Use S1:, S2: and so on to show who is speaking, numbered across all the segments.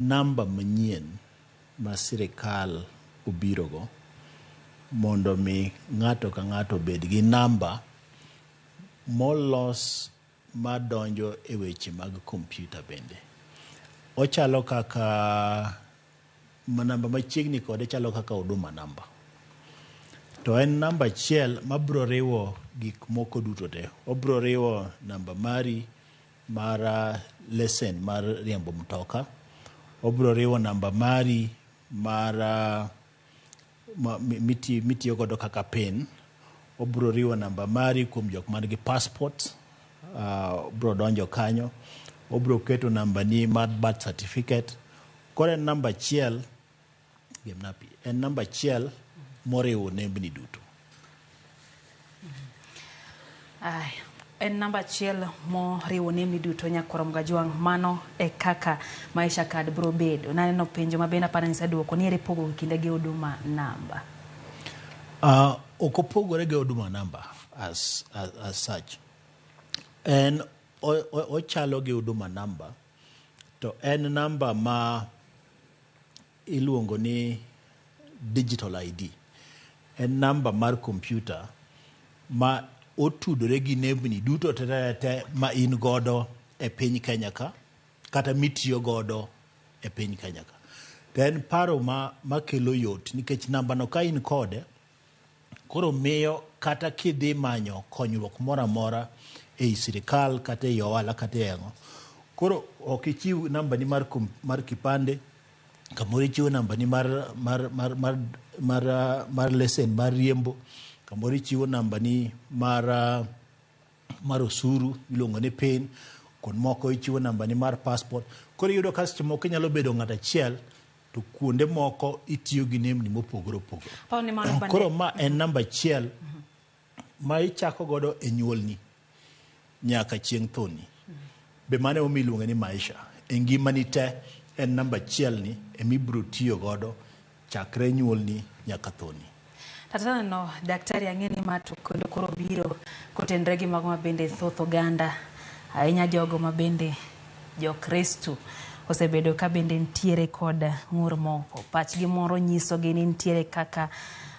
S1: namba manyien ma sirikal obirogo mondo mi ng'ato ka ng'ato bed gi namba molos madonjo e weche mag kompyuta bende. Ochalo kaka namba machiegni kode chalo kaka huduma namba. To en namba achiel mabiro riwo gik moko duto te. Obiro riwo namba mari mar lesen mar riembo mtoka. Obiro riwo namba mari mar mitiyo godo kaka PIN. Obiro riwo namba mari kuom jok man gi passport. Obiro donjo kanyo. Obiro keto namba ni mar birth certificate. Koro en namba achiel moriwo nembni duto.
S2: En namba achiel moriwo nembni duto nyakorom Gajwang', mano e kaka Maisha Card biro bedo. Naneno penjo ma bende aparo ni iseduoko ni ere pogo kinde gi huduma namba.
S1: Ok opogore gi huduma namba as such. En ochalo gi huduma namba, to en namba ma iluongo ni digital ID. En namba mar kompyuta ma otudore gi nembni duto te ma in godo e piny Kenya ka, kata mitiyo godo e piny Kenya ka. To en paro makelo yot, nikech nambano ka in kode, koro miyo kata kidhi manyo konyruok moro amora ei sirikal kata ei ohala kata e ang'o, koro ok ichiw namba ni mar kipande, kamoro ichiwo namba ni mar lesen mar riembo, kamoro ichiwo namba ni mar osuru iluongo ni PIN, kod moko ichiwo namba ni mar passport. Koro iyudo ka seche moko inyalo bedo ng'ato achiel, to kuonde moko itiyo gi nembni mopogore opogore. Koro ma en namba achiel ma ichako godo e nyuolni nyaka chieng' thoni. Be mane omiluongo ni Maisha. E ngimani te en namba achiel ni emibiro tiyo godo chakre nyuolni nyaka thoni.
S2: Tata no daktari ang'eni ma to koro biro kotenre gi mago ma bende thoth oganda ahinya jogo ma bende jo Kristo osebedo ka bende ntiere kod ng'ur moko. Pachgi moro nyisogi ni ntiere kaka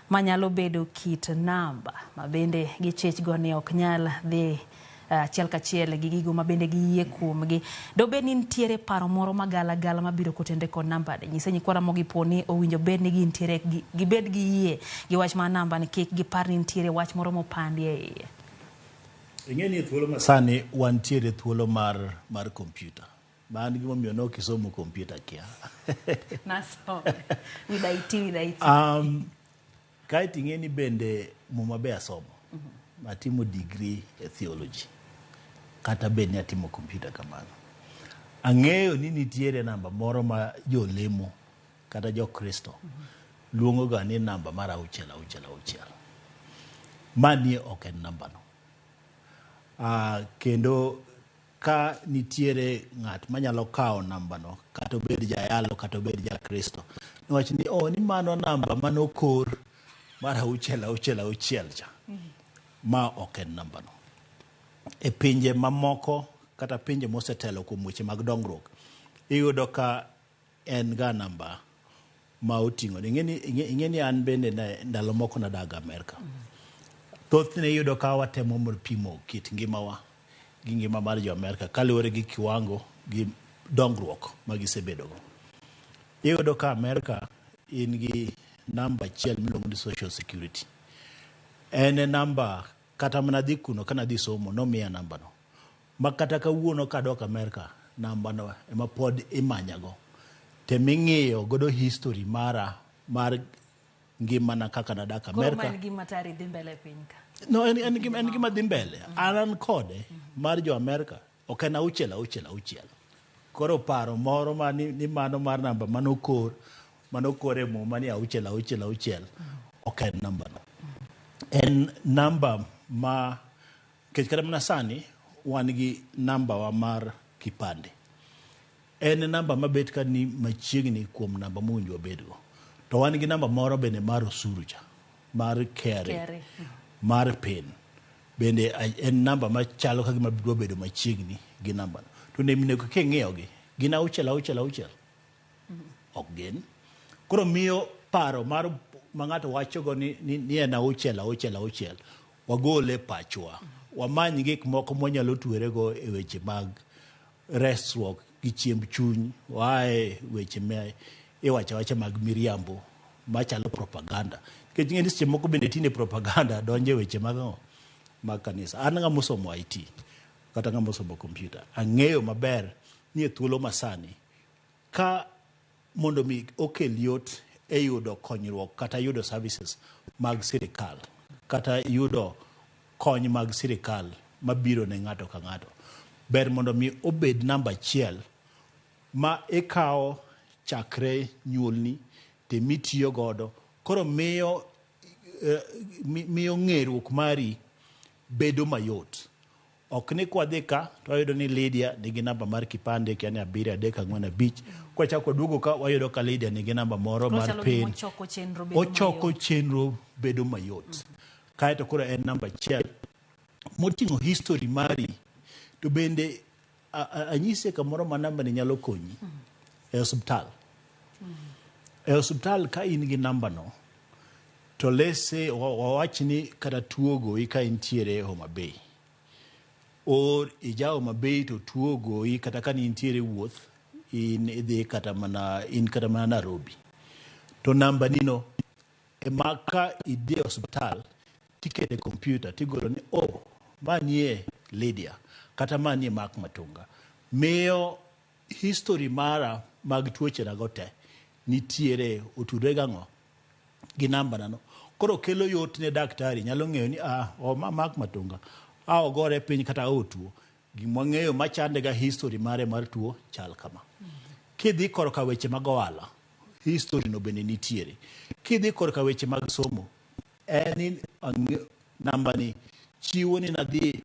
S2: manyalo bedo kit namba ma bende gichich go ni ok nyal dhi achiel kachiel gi gigo ma bende giyie kuomgi. Dobed ni ntiere paro moro magala mabiro kotende kod namba ni. Nyise nyikwara mogi poni owinjo bed ni gintiere gibed gi yie gi wach mar namba ni, kik gipar ni ntiere wach moro mopandi e iye.
S1: Ing'eni thuolo ma sani wantiere thuolo mar kompyuta. Man gima omiyo nok isomo kompyuta kia.
S2: Naso. With IT.
S1: Kaeto ing'eni bende muma be asomo. Atimo degree e theology. Kata bende ni atimo kompyuta kamano. Ang'eyo ni nitiere namba moro ma jolemo kata jo Kristo luongo ga ni namba mar 666. Mani ok en namba no. Kendo ka nitiere ng'at manyalo kawo namba no, kata obed jayalo kata obed ja Kristo, niwach ni ni mano namba manokor mar 666 cha. Ma ok en namba no. E pinje mamoko kata pinje mosetelo kuom weche mag dongruok, iyudo ka en ga namba ma oting'o. Ing'eni an bende ndalo moko nadaga Amerika. Thothne iyudo ka watemo mar pimo kit ngimawa gi ngima mar jo Amerika kaluwore gi kiwango gi dongruok ma gisebedogo. Iyudo ka Amerika in gi namba achiel miluongo ni Social Security. En namba kata mana dhi kuno kana dhi somo nomiya namba no. Ma kata kawuono kadok Amerika, namba no ema pod imanyago. Teming'iyo godo history mar ngimana kaka nadak Amerika.
S2: Koro man gima tari dhi mbele piny ka.
S1: No, en gima dhi mbele. An kode mar jo Amerika ok en 666. Koro paro moro ni mano mar namba manokor e muma ni 666 ok en namba no. En namba ma kata mana sani wan gi namba wa mar kipande. En namba mabet ka ni machiegni kuom namba mwinjo bedgo. To wan gi namba moro bende mar osuru cha, mar KRA, mar PIN. Bende en namba machalo ka gima biro bedo machiegni gi namba no. To nembni king'iyogi gin 666. ok gin. Koro miyo paro mar ng'ato wachogo ni en auchiel, wagole pachwa. Wamany gik moko mwanyalo tuerego e weche mag resruok gi chiemb chuny, wae weche ma iwacha mag miriambo machalo propaganda. Nikech ng'eni seche moko bende tinde propaganda donje weche mag kanisa. An ng'ama osomo IT kata ng'ama osomo computer, ang'eyo maber ni e thuolo masani ka mondo mi okel yot e yudo konyruok kata yudo services mag sirikal kata yudo kony mag sirikal mabiro ne ng'ato ka ng'ato, ber mondo mi obed namba achiel ma ikawo chakre nyuolni te mitiyo godo. Koro miyo ng'eruok mari bedo mayot. Ok ni kwa dhika to wayudo ni Lydia nigi namba mar kipande kiani 73445. Kwa chako duogo ka wayudo ka Lydia nigi namba moro mar pin. Ochoko chenro bedo mayot. Kaeto koro en namba achiel moting'o history mari. To bende anyise kamoro ma namba ni nyalo konyi e osiptal. E osiptal ka in gi namba no, to lese wawach ni kata tuogo ka intiere Homa Bay, or ija Homa Bay to tuogo kata ka intiere wuoth in idhi kata mana Nairobi, to namba nino e maka idhi osiptal tikete computer tigolo ni manie Lydia kata manie Mark Matunga. Miyo history mara mag tuoche nago te nitiere otudre gang'o gi namba nano. Koro kelo yot ne daktari nyalo ng'eyo ni Mark Matunga ogore piny kata otuo, gima ng'eyo machande ga history mare mar tuo chal kama. Kidhi korka weche mag ohala, history no bende nitiere. Kidhi korka weche mag somo, namba ni chiwo ni nadhi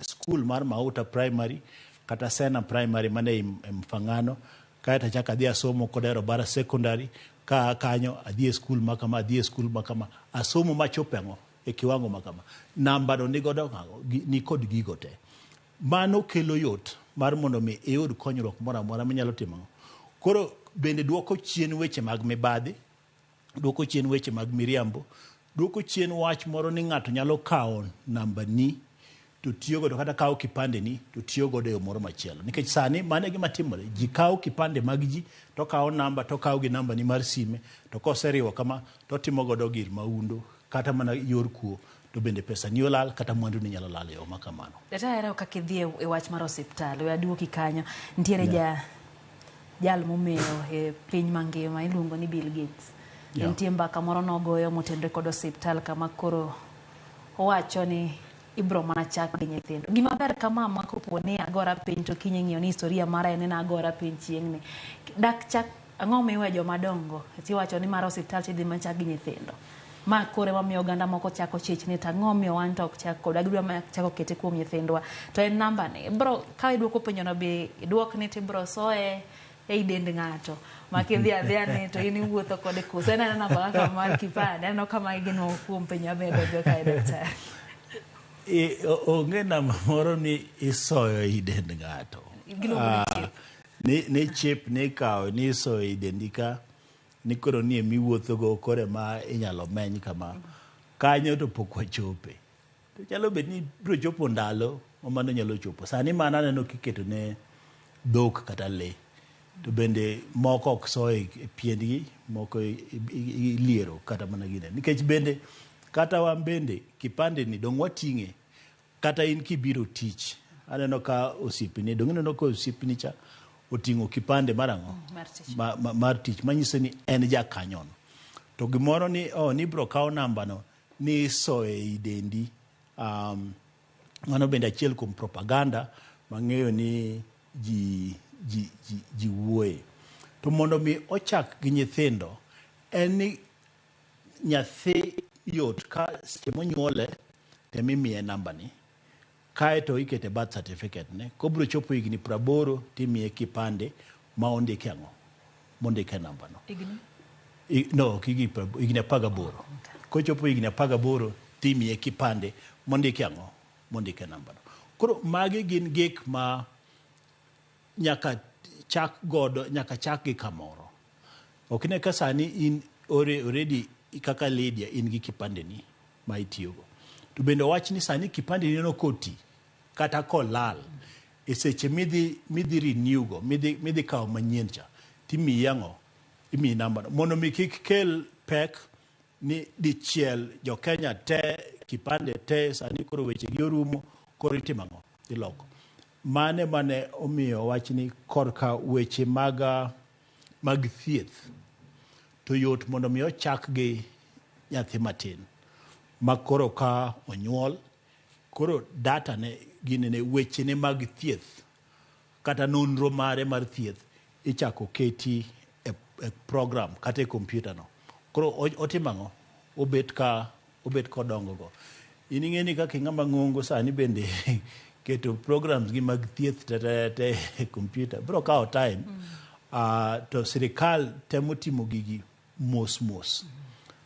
S1: school mar Mauta Primary kata Sena Primary mane Mfangano, kaeta chaka adhi asomo Kodero Bara Secondary, ka kanyo adhi school makama, asomo machopengo e kiwango makama. Namba no ni kod gigo te. Mano kelo yot mar mondo mi iyud konyruok moro amora minyalo timo. Koro bende duoko chien weche mag mibadhi, duoko chien weche mag miriambo, duoko chien wach moro ni ng'ato nyalo kawo namba ni to tiyo godo kata kawo kipande ni to tiyo godo e moro machielo. Nikech sani mane gima timore, ji kawo kipande mag ji to kawo namba to kawo gi namba ni mar sime, to koseriwo kama to timo godo gir maundo kata mana yor kuo, to bende pesa ni olal kata mwandu ni nyalo lal e yo makamano.
S2: Data era kakidhi e wach mar osiptal, we aduoki kanyo ntiere jal momeo e piny mangima iluongo ni Bill Gates. Nitie mbaka moro nogoyo motenore kod osiptal kama koro owacho ni ibro mana chak gi nyithindo. Gima ber kama makopo ni agora piny to kinye ng'iyo ni historia mara en agora piny chieng'ni. Dak chak ang'o miwe joma dongo tiwacho ni mar osiptal tidhi mana chak gi nyithindo. Ma kore mamiyo oganda moko chako chich ni tang'o miyo wan to ok chak kod agidwa ma chako kete kuom nyithindwa. To en namba ni bro ka iduoko penjono be iduok ni tibro soe e dend ng'ato. Makidhi adhiya ni to in iwuotho kode koso. En namba kaka mar kipande. Aneno kama igino kuom penjo abedo jo kae daktari.
S1: Onge namba moro ni isoyo i dend ng'ato. Ni chip ni kawo ni isoyo i dendi ka ni koro ni miwuotho go kore ma inyalo meny kama. Kanyo to pok wachope. To nyalo bet ni biro chopo ndalo mano nyalo chopo. Sani mana aneno kiketo ne dhok kata le. To bende moko ok soyo e piendgi, moko iliero kata mana gine. Nikech bende kata wan bende kipande ni dong wating'e kata in kibiro tich. Aneno ka osipni, dong ineno ka osipni cha oting'o kipande marang'o mar tich manyiso ni en jakanyon. To gimoro ni ni bro kawo namba no ni soe i dendi. Mano bende achiel kuom propaganda mang'eyo ni ji wuoye. To mondo mi ochak gi nyithindo en ni nyathi yot ka seche monyuole temimiye namba ni kaeto ikete birth certificate ne. Kobro chopo higni 80 timiye kipande ma ondike ang'o, mondike namba no. Higni 18. Kochopo higni 18 timiye kipande mondike ang'o, mondike namba no. Koro magi gin gik ma nyaka chak gi kamoro. okine ka sani in already kaka Lydia in gi kipande ni ma itiyogo to bende wach ni sani kipande ni no koti kata kolal e seche midhi renew go midhi kawo manyien cha timi yango imi namba mondo mi kik kel pek ni dichiel jo Kenya te kipande te sani koro weche gi orumo koro itimango iloko mane omiyo wach ni korka weche mag thieth to yot mondo mi ochak gi nyathi matin makoro ka onyuol koro data ne ginene weche ne mag thieth kata nonro mare mar thieth ichako keti e program kata e computer no koro otimango obet kodongo go iningeni ka ng'ama ng'ongo sani bende keto programs gi mag thieth te e computer bro kawo time to sirikal temo timo gigi mos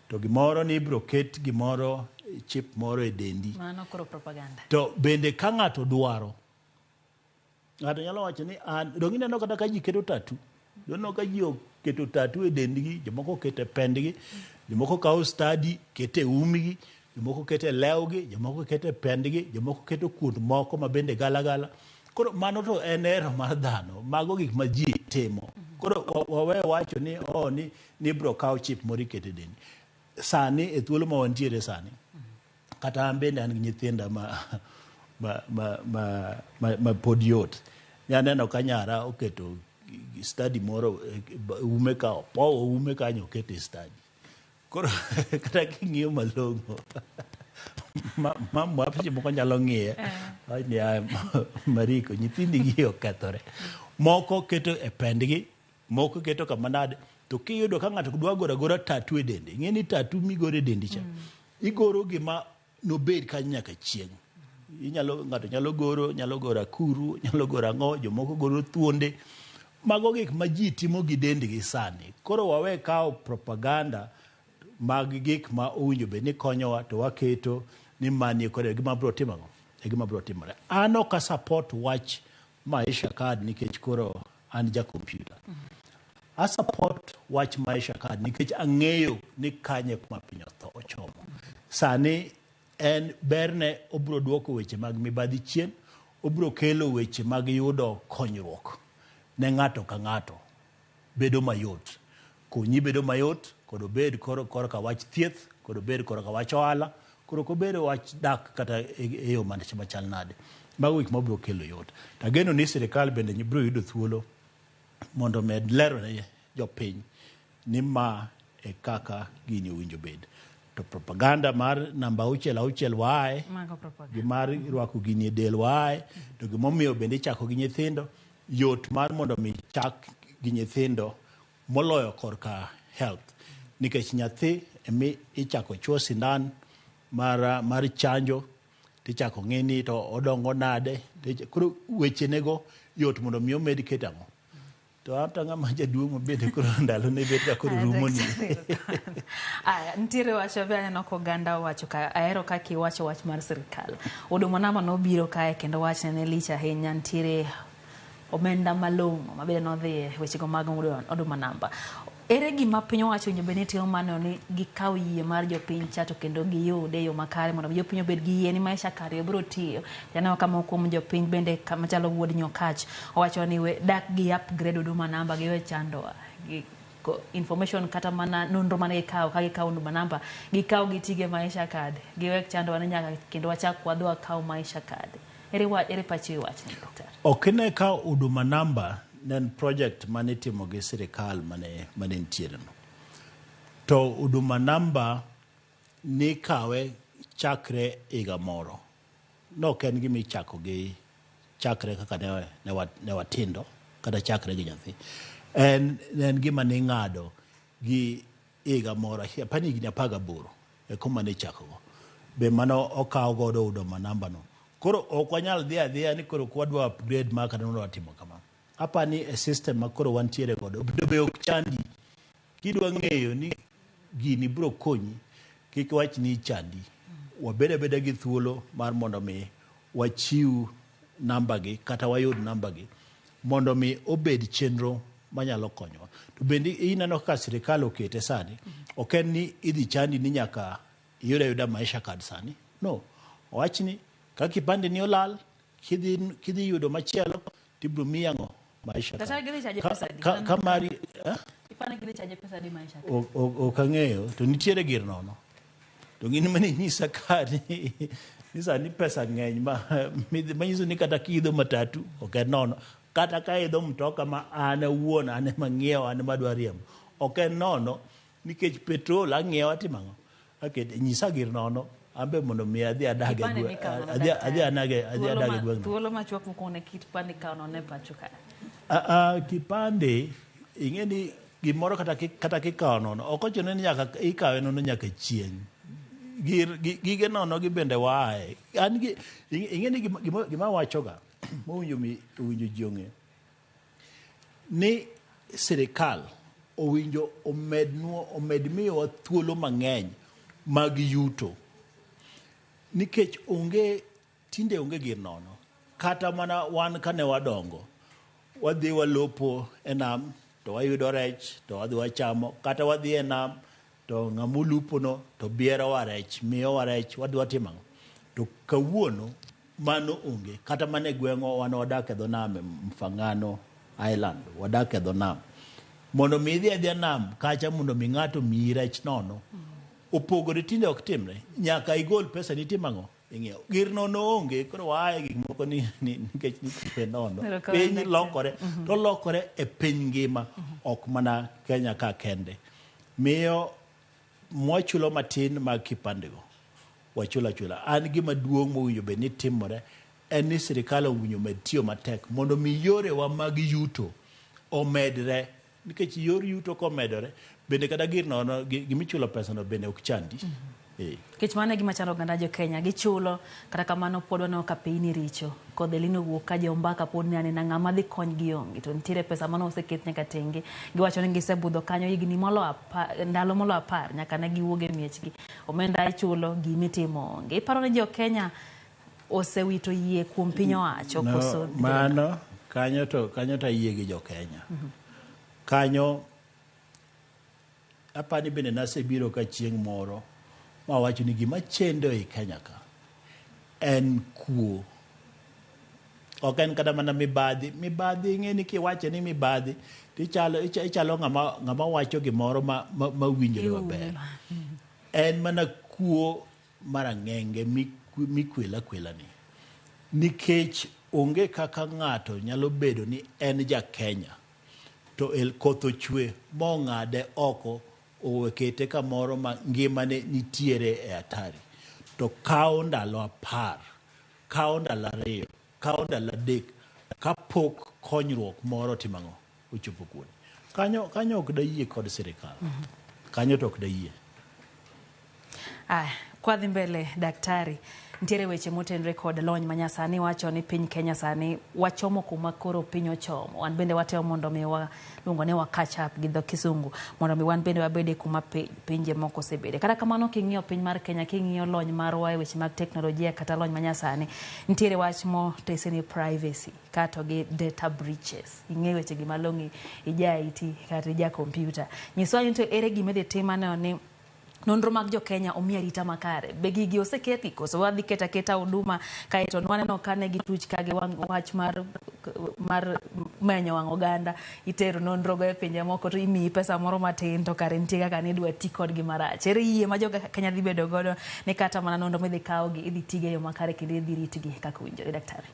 S1: to gimoro ni bro ket gimoro chip moro e dendi
S2: mano koro propaganda
S1: to bende ka ng'ato dwaro ng'ato nyalo wacho ni dong ineno kata ka ji keto tatu dono ka ji keto tatu e dendgi jomoko keto pendgi jomoko kawo study kete umgi jomoko kete lewgi jomoko kete pendgi jomoko keto kuond moko ma bende gala koro mano to en ero mar dhano mago gik ma ji timo koro wawe wacho ni ni bro kawo chip moro ikete dendi sani e thuolo ma wantiere sani kata bende an gi nyithinda ma pod yot nyaneno ka nyara oketo study moro ume ka opowo ume kanyo okete study koro kata king'iyo malong'o mamwa piche moko nyalo ng'iye ni mariko nyithindi gi okethore moko keto e pendgi moko keto kamanade to kiyudo ka ng'ato dwa gora tatu e dende ing'eni tatu migoro e dendi cha igoro gima nobed ka nyaka chieng' ng'ato nyalo goro akuru nyalo goro ang'o jomoko goro thuonde mago gik ma ji timo gi dendgi sani koro wawe kawo propaganda mag gik ma owinjo bed ni konyowa to waketo ni manie kode gima bro timore an ok support wach maisha card nikech koro an ja computer I support wach maisha card nikech ang'eyo ni kanye kuma piny ochomo sani en berne obro duoko weche mag mibadhi chien obro kelo weche mag yudo konyruok ne ng'ato ka ng'ato bedo mayot konyi bedo mayot kod obed koro ka wach thieth kod obed koro ka wach ohala koro kobed wach dak kata e yo machal nade mago gik mabro kelo yot tageno ni sirikal bende bro yudo thuolo mondo med lero ne jopiny ni ma e kaka gini owinjo bed to propaganda mar namba 6 wae gi mar rwako gini e del wae to gimomiyo bende chako gi nyithindo yot mar mondo mi chak gi nyithindo moloyo korka health nikech nyathi emi ichako chuo sindan mar chanjo tichako ng'eni to odongo nade koro weche nego yot mondo mi omed ketang'o to hata ng'ama jaduong' mabende koro ndalo ne bet ka koro rumo ni
S2: ntiere wacho be aneno ko ganda wacho ka aero ka kiwacho wach mar sirikal Huduma Namba nobiro kae kendo wach ne lich ahinya ntiere omenda malong'o mabende nodhi weche go mag Huduma Namba ere gima piny owacho winjo bende timo mano ni gikaw yie mar jopiny cha to kendo giyude yo makare mondo jopiny obed gi yie ni maisha kare bro tiyo janeno kama kuom jopiny bende kama chalo wuod Nyokach owacho ni we dak gi upgrade Huduma Namba giwe chando information kata mana nonro mane gikaw ka gikaw Huduma Namba gikaw gitige maisha kade giwe chando wane nyaka kendo wachak wadwa kaw maisha kade ere pachi wach ni daktari
S1: okine ka Huduma Namba nen project mane timo gi sirikal mane ntiere no to Huduma Namba ni kawe chakre iga moro no ken gimi chako gi chakre kaka ne watindo kata chakre gi nyathi en gima ne ng'ado gi iga moro pani gi 18 e kuma ne chako go be mano okaw godo Huduma Namba no koro ok wanyal dhi adhiya ni koro kwadwa upgrade ma kata no watimo kama apa ni a system makoro wantiere godo be ok chandi kidwa ng'eyo ni gini bro konyi kik wach ni chandi wabeda gi thuolo mar mondo mi wachiw namba gi kata wayud namba gi mondo mi obed chenro manyalo konyowa. To bende ineno ka sirikal okete sani, ok en ni idhi chandi ni nyaka yuda maisha card sani. No, owachni ka kipande ni olal, kidhi yudo machielo, tibro miyango maisha card. Kamari,
S2: ipane gidhi chaje pesa di maisha card.
S1: Ok ang'eyo, to nitiere gir nono. To gini mani nyisa kadi, nisa ni pesa ng'eny manyiso ni kata kiidho matatu, ok en nono. Kata ka idho mtoka ma ane wuon, ane mang'iewo, ane madwa riembo, ok en nono, nikech petrol ang'iewo atimang'o. Nyisa gir nono, ambe mondo mi adhi adage gweng'.
S2: Thuolo machuok mokone kipande kaono ne pacho ka.
S1: Kipande, ing'eni gimoro kata kikawo nono, ok ochuno ni nyaka ikawe nono nyaka chieng'. Gige nono gi bende wae. Ing'eni gima wachoga, mowinjo ji ong'e, ni sirikal owinjo omed miyowa thuolo mang'eny mag yuto. Nikech tinde onge gir nono. Kata mana wan kane wadongo, wadhi walopo e nam, to wayudo rech, to wadhi wachamo. Kata wadhi e nam, to ng'amulupono, to biero wa rech, miyo wa rech, wadhi watimang'o. To kawuono, mano onge. Kata mana e gweng'o wan wadak e dho nam, Mfangano Island, wadak e dho nam. Mondo mi idhi adhiya nam, kacha mondo mi ng'ato miyi rech nono, opogore tinde ok timre. Nyaka igol pesa ni timang'o, ing'iewo. Gir nono onge, koro wae gik moko nikech nitie nono. Piny lokore, to lokore e piny ngima, ok mana Kenya ka kende. Miyo mwachulo matin mag kipandego, wachulo achula. An gima duong' mowinjo bed ni timore, en ni sirikal owinjo med tiyo matek, mondo mi yorewa mag yuto omedre. Nikech yor yuto komedore, bende kata gir nono, gimichulo pesa no bende ok chandi.
S2: Kech mane gima chalo oganda jo Kenya, gichulo, kata kamano pod waneno ka piny richo. Kodhelino wuok ka jombaka pod ne anena ng'ama dhi kony gi onge. To nitiere pesa mano oseket nyaka tenge. Giwacho ni gisebudho kanyo higni ndalo molo 10 nyaka ne giwuoge miechgi. Omenda ichulo, gimitimo onge. Iparo ni jo Kenya osewito yie kuom piny owacho koso?
S1: Mano, kanyo to yie gi jo Kenya. Kanyo, apani bende nasebiro ka chieng' moro, ma wacho ni gima chendo e Kenya ka en kuo. Ok en kata mana mibadhi ing'eni kiwache ni mibadhi, ichalo ng'ama wacho gimoro ma winjore maber. En mana kuo marang'enge mikwela ni. Nikech onge kaka ng'ato nyalo bedo ni en ja Kenya, to koth ochwe mong'ade oko, owekete kamoro ma ngimane nitiere e atari, to kawo ndalo 10, kawo ndalo 2, kawo ndalo 3, kapok konyruok moro timang'o ochopo kuno. Kanyo ok dayie kod sirikal. Kanyo to ok dayie.
S2: Kwa dhi mbele, daktari, nitiere weche motenre kod lony manyasani. Wacho ni piny Kenya sani wachomo kuma koro piny ochomo. Wan bende wateo mondo mi luongo ne wa catch up gi dho kisungu, mondo mi wan bende wabede kuma pinje moko osebede. Kata kamano king'iyo piny mar Kenya, king'iyo lony marwa e weche mag teknolojia kata lony manyasani, nitiere wach mo tese ni privacy kato gi data breaches. Ing'eyo weche gi malong'i ija IT kata ija computer. Nyiswa ni to ere gima dhi timane ni nonro mag jo Kenya omiya rita makare. Be gigi oseketi koso wadhi keta huduma kaeto waneno kane gituch kage wach mar menyo wang' oganda, itero nonro go e pinje moko to imiyi pesa moro matin, to kare nitie kaka nidwa ti kodgi marach. Ere yie ma jo Kenya dhi bedo godo ni kata mana nonro midhi kawogi idhi tige yo makare kendo idhi ritgi kaka owinjore, daktari?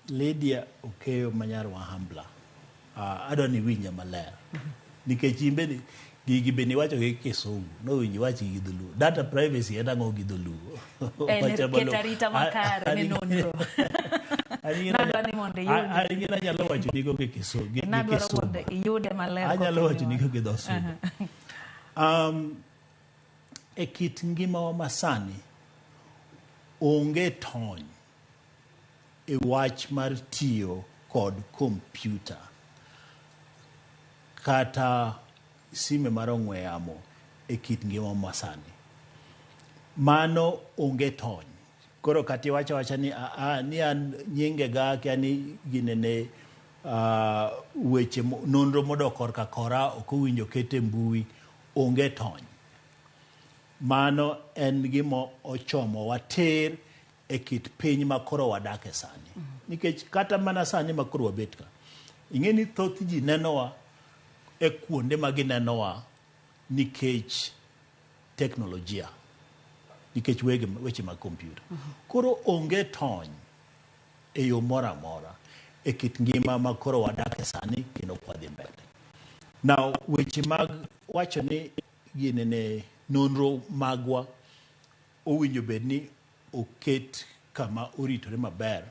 S1: Lydia Okeyo Manyar Wahambla, adwa ni winja maler. Nikech imbe gigi bende wacho gi kisungu, no winji wachi gi dholuo. Data privacy en ang'o gi dholuo?
S2: Keta rita makare ne nonro.
S1: Angina nyalo wacho nigo gi kisungu. Anyalo wacho nigo gi dho sungu. E kit ngima wa masani, onge tony e wach mar tiyo kod kompyuta kata sime mar ong'we yamo e kit ngima masani. Mano onge tony. Koro kati wacha ni ni an nyinge ga kia ni ginene weche nonro modok korka kora ok owinjo kete mbui onge tony. Mano en gima ochomo water e kit piny ma koro wadake sani. Nikech kata mana sani ma koro wabet ka, ing'eni thoth ji nenowa e kuonde ma ginenowa nikech teknolojia, nikech weche mag kompyuta. Koro onge tony e yo moro amora e kit ngima ma koro wadake sani kendo kwadhi mbele. Now, weche mag wacho ni gine ne nonro magwa owinjo bed ni oket kama oritore maber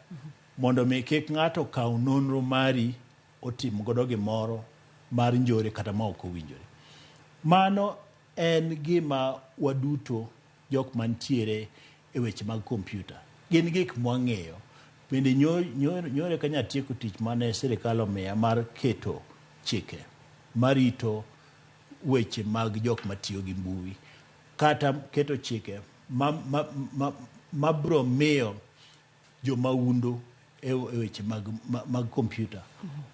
S1: mondo mi kik ng'ato kaw nonro mari otim godo gimoro mar njore kata ma ok owinjore. Mano en gima waduto jok mantiere e weche mag kompyuta gin gik mwang'eyo. Bende nyore ka nyatieko tich mane sirikal omiya mar keto chike marito weche mag jok matiyo gi mbui, kata keto chike ma bro miyo jomaundu e weche mag kompyuta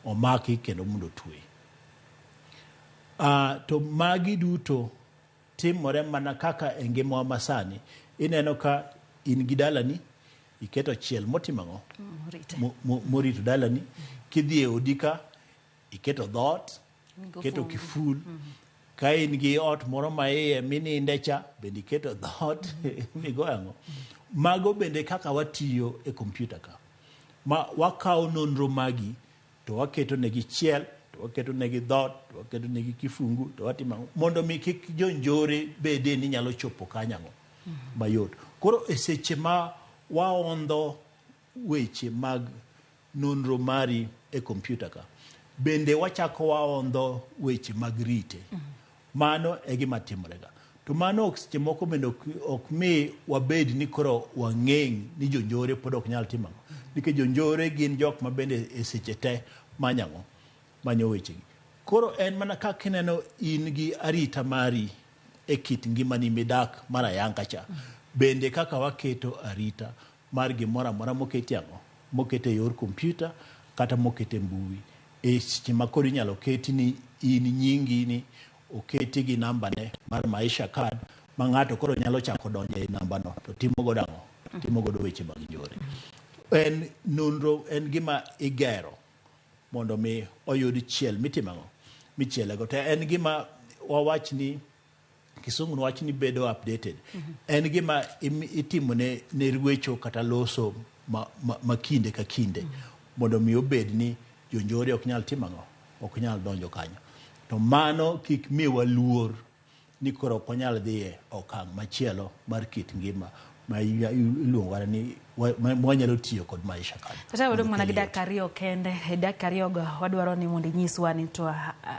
S1: omaki kendo mondo twe. To magi duto timore mana kaka e ngima masani. Ineno ka in gi dalani iketo chiel motimo ang'o morito dalani. Kidhi e odi ka iketo dhot, iketo kiful. Ka in gi ot moro ma iye mininde cha bende iketo dhot migo ang'o. Mago bende kaka watiyo e kompyuta ka. Ma wakawo nonro magi to waketo negi chiel, to waketo negi dhot, to waketo negi kifungu, to watimo mondo mi kik jonjore bede ni nyalo chopo kanyango mayot. Koro e seche ma waondho weche mag nonro mari e kompyuta ka, bende wachako waondho weche mag rite. Mano e gima timorega. To mano seche moko bende ok mi wabed ni koro wang'eng ni jonjore pod ok nyal timo. Nikech jonjore gin jok ma bende e seche te manyo wechegi. Koro en mana ka kineno in gi arita mari e kit ngimani midak mar ayanga cha. Bende kaka waketo arita mar gimoro amora moketi ang'o, mokete yor kompyuta kata mokete mbui. E seche ma koro inyalo keti ni in nyingi ni oketi gi namba ne mar maisha card ma ng'ato koro nyalo chako donjo e namba no to timo godo ang'o, timo godo weche mag njore. En nonro, en gima igero mondo mi oyud chiel mitimo ang'o, michiele go. To en gima wawach ni kisungu wach ni bedo updated. En gima itimo ne rwecho kata loso ma kinde ka kinde mondo mi obed ni jonjore ok nyal timo ang'o, ok nyal donjo kanyo. To mano kik miwa luor ni koro ok wanyal dhi e okang' machielo mar kit ngima ma iluongo ni wanyalo tiyo kod maisha kadi.
S2: Tata wadong' mana gi dakika ariyo kende. Dakika ariyogo wadwaro ni mondo inyiswa ni to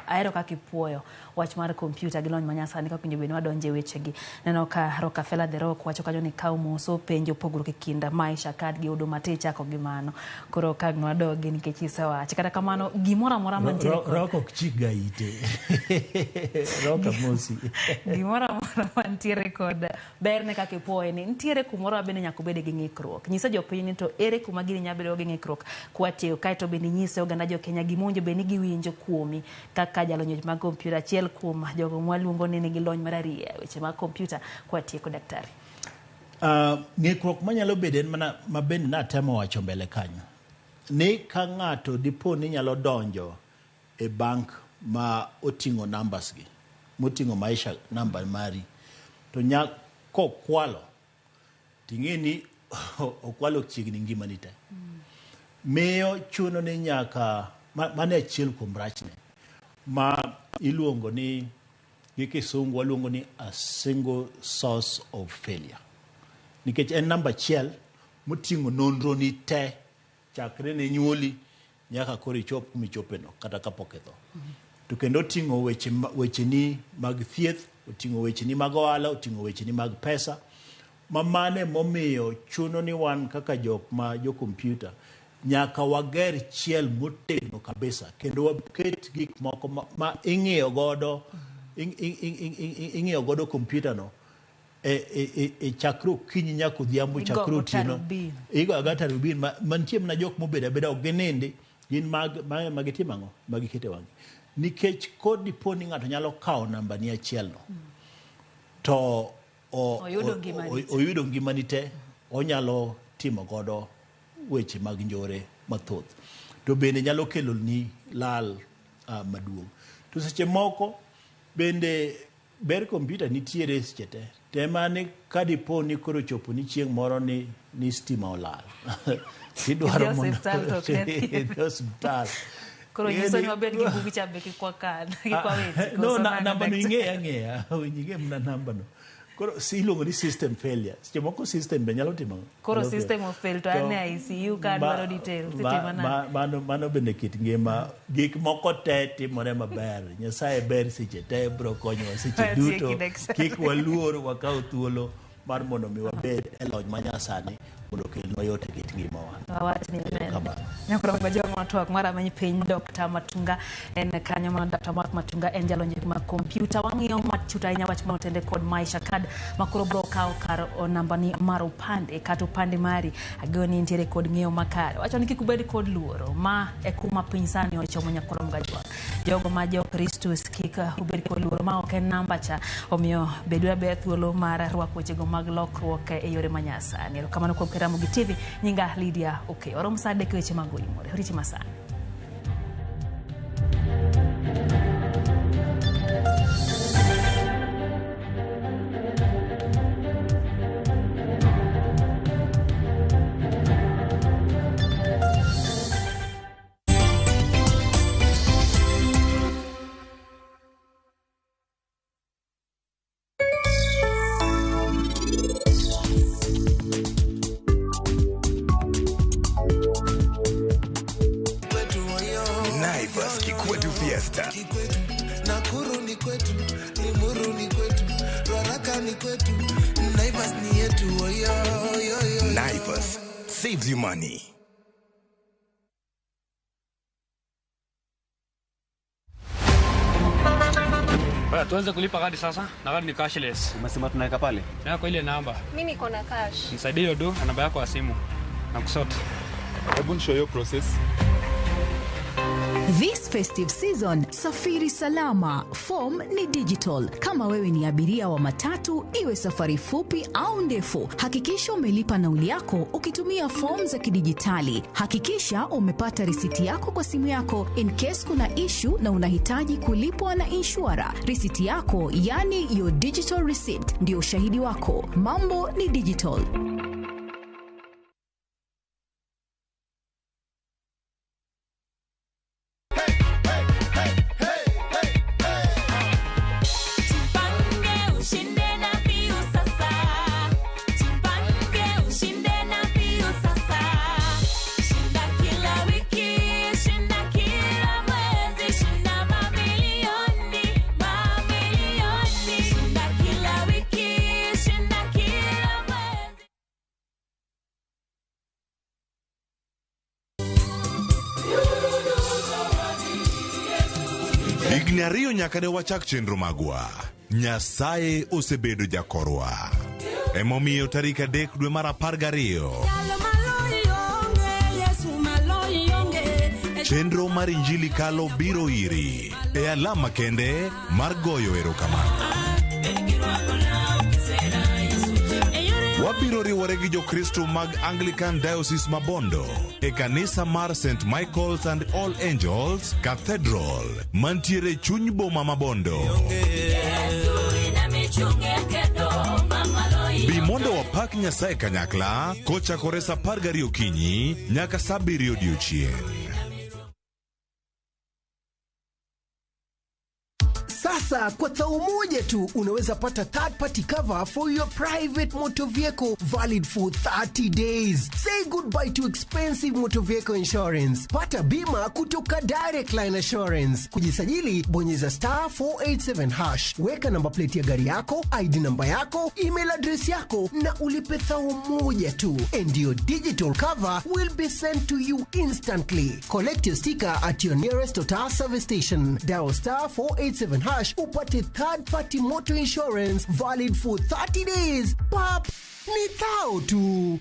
S2: ahero kaka ipuoyo wach mar kompyuta gi lony manyasani kaka winjo bed ni wadonjo e wechegi. Neno ka Rockefeller The Rock wacho kanyo ni kaw moso penjo pogruok e kind maisha kad gi Huduma te chako gi mano. Koro ka nwadogi nikech isewacho. Kata kamano gimoro amora mantiere kod
S1: Rock ok chiga ite. Rock amosi.
S2: Gimoro amora mantiere kod berne kaka ipuoyo ni ntiere kumoro bende nyaka bede gi ng'ikruok. Nyisa jopiny ni to ere kuma gini nyabedo gi ng'ikruok kwatiyo kaeto bende nyise oganda jo Kenya gimonjo bende giwinjo kuomi kaka jalony mag kompyuta achiel kuom jogo mwaluongo ni nigi lony mararieya weche mag kompyuta kwatieko daktari.
S1: Ng'ikruok manyalo bedo en mana mabende natemo wacho mbele kanyo ni ka ng'ato dipo ni nyalo donjo e bank ma oting'o numbers gi, moting'o maisha namba mari, to kokwalo ting'eni okwalo chiegni ngimani te. Miyo chuno ni nyaka mane achiel kuom rachne ma iluongo ni gi kisungu waluongo ni a single source of failure. Nikech en namba achiel moting'o nonro ni te chakre ne nyuoli nyaka koro ichop kumichopeno kata kapok idho. To kendo oting'o weche ni mag thieth, oting'o weche ni mag ohala, oting'o weche ni mag pesa. Mamane momiyo chuno ni wan kaka jo kompyuta nyaka wager chiel motegno kabisa kendo waket gik moko ma ing'iyo godo kompyuta no e chakro kinyi nyaka odhiambo chakro otieno. Igo agata rubin mantie mana jok mobedo abeda ok ginindi gin magitimango magikete wangi nikech kod diponi ng'ato nyalo kawo namba ni achiel no to oyudo ngimani te onyalo timo godo weche mag njore mathoth to bende nyalo kelo ni lal maduong' to seche moko bende ber kompyuta nitiere seche te mane ka dipo ni koro chopo ni chieng' moro ni stima olal idwaro mondo hospital
S2: koro nyiso ni wabed gi bugi cha beki kwa kan kwa wezi
S1: no namba no ing'eya nyinge mna namba no koro iluongo ni system failure seche moko system be nyalo timo
S2: koro system of fail to ane ICU ka dwaro details
S1: mano bende kit ngima gik moko te timore maber Nyasaye ber seche te bro konyowa seche duto kik waluor wakaw thuolo mar mondo mi wabed e lony manyasani mondo kelnwa yot e kit ngimawa.
S2: Wachni amen. Nyakoro bajo matwak mara manyi piny Dr. Matunga en kanyo ma Dr. Matunga en jalonye ma kompyuta wang'iyo machuta inya wach motende kod Maisha Card makoro bro kawo kar namba ni mar upande kata upande mari agoni nitiere kod ng'eyo makare wacho ni kik ubed kod luoro ma e kuma piny sani ochomo nyakoro mgajwa jogo ma jo Kristo kik ubed kod luoro ma ok en namba cha omiyo bedo be thuolo mar rwako wechego mag lokruok e yore manyasani kamano kuom Ramogi TV nyinga Lydia okay oromo sade weche mag imore riti masana.
S3: Nakuru ni kwetu, Limuru ni kwetu, Ruaraka ni kwetu, Naivas ni yetu, yo.
S4: Naivas saves you money.
S5: Baya, tuanze kulipa kadi sasa, na kadi ni cashless.
S6: Umesema tunaweka pale?
S5: Na kwa ile namba.
S7: Mimi niko na cash.
S5: Nisaidie hiyo do na namba yako ya simu. Na kusota.
S6: Hebu nishow your process.
S8: This festive season, safiri salama. Form ni digital. Kama wewe ni abiria wa matatu, iwe safari fupi au ndefu, hakikisha umelipa nauli yako ukitumia form za kidijitali. Hakikisha umepata risiti yako kwa simu yako in case kuna issue na unahitaji kulipwa na insurer. Risiti yako, yani your digital receipt, ndio ushahidi wako. Mambo ni digital.
S4: Higni ariyo nyaka ne wachak chenro magwa. Nyasaye osebedo jakorwa. Emomiyo tarik 3 dwe mar 12. Chenro mar Injili kalo biro iri. E alama kende mar goyo erokamano. Wabiro riwore gi Jokristo mag Anglican Diocese Mabondo e kanisa mar St. Michael's and All Angels Cathedral mantiere chuny boma Mabondo. Bi mondo wapak Nyasaye kanyakla kochakore saa 12 okinyi nyaka saa 7 odiechieng'.
S9: Sasa kwa thao moja tu unaweza pata third party cover for your private motor vehicle valid for 30 days. Say goodbye to expensive motor vehicle insurance. Pata bima kutoka Direct Line Assurance. Kujisajili bonyeza *487#. Weka namba plate ya gari yako, ID namba yako, email address yako na ulipe thao moja tu. And your digital cover will be sent to you instantly. Collect your sticker at your nearest Total service station. Dial *487# upate third party motor insurance valid for 30 days. Pap, ni thao tu.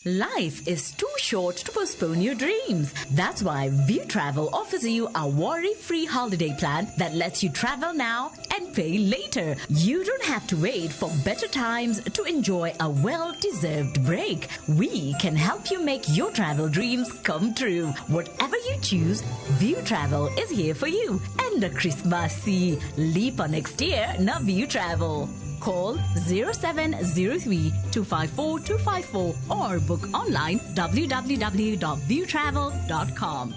S7: Life is too short to postpone your dreams. That's why View Travel offers you a worry-free holiday plan that lets you travel now and pay later. You don't have to wait for better times to enjoy a well-deserved break. We can help you make your travel dreams come true. Whatever you choose, View Travel is here for you. And a Christmassy leap on next year na View Travel. Call 0703-254-254 or book online www.viewtravel.com.